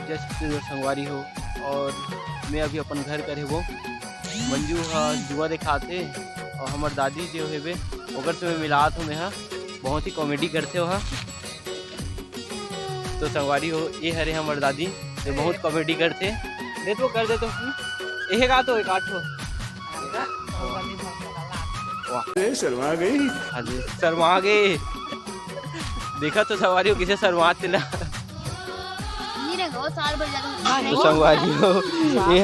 Just संगवारी हो। और मैं अभी अपन घर करे वो मंजू जुआ दिखाते और हमार दादी जो है ओकर से मैं मिलात हूँ। मैं बहुत ही कॉमेडी करते हो। तो संगवारी हो ये हरे हमार दादी जो बहुत कॉमेडी करते दे तो कर दे तो एक आठ हो एक आठ हो। शर्मा गई। हाँ जी शर्मा गए। देखा तो संगवारी हो किसे शर्माते ला। तो संगवारी हो ये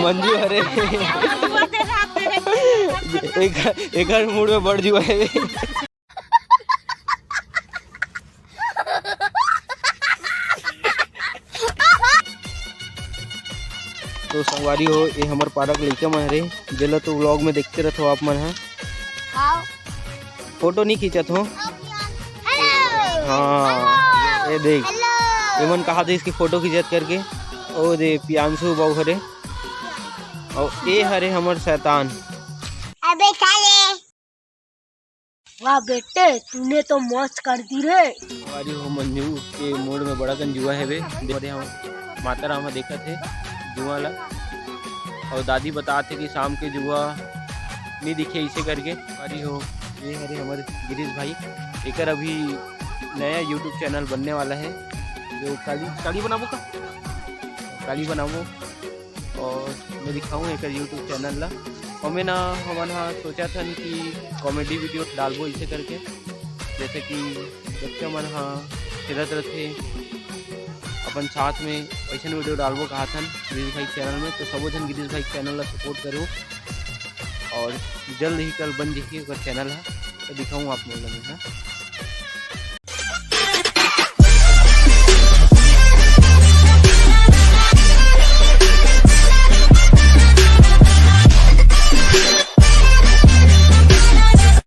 मंजू हरे एक मूड में बढ़ जुआ है। तो संगवारी हो ये हमार पारक लइका मन हरे जेला तो व्लॉग में देखते रहते हो आप मन है। फोटो नहीं खींचत हो। हाँ ये देख ये मन कहा था इसकी फोटो खींचत करके। ओ दे पियांशु बाबू हरे और ये हरे हमार शैतान। अबे साले वाह बेटे तूने तो मौज कर दी रे। हमारी हो मंजू के मूड में बड़ा कन जुआ है वे माता राम देखा थे जुआ ला। और दादी बताते कि शाम के जुआ नहीं दिखे इसे करके। हमारी हो ये हरे हमारे गिरीश भाई एक अभी नया यूट्यूब चैनल बनने वाला है जो काली बनाबो का काली बनाबो। और मैं दिखाऊँ एक यूट्यूब चैनल ला। और मैं ना हमारा सोचा था कि कॉमेडी वीडियो डालबो इसे करके जैसे कि बच्चे मन खेलत रहते अपन साथ में ऐसा वीडियो डालबो कहा था गिरीश भाई चैनल में। तो सबो जन गिरीश भाई चैनल ला सपोर्ट करो और जल्द ही कल बन जाइए चैनल है तो दिखाऊँ आप लोगों में।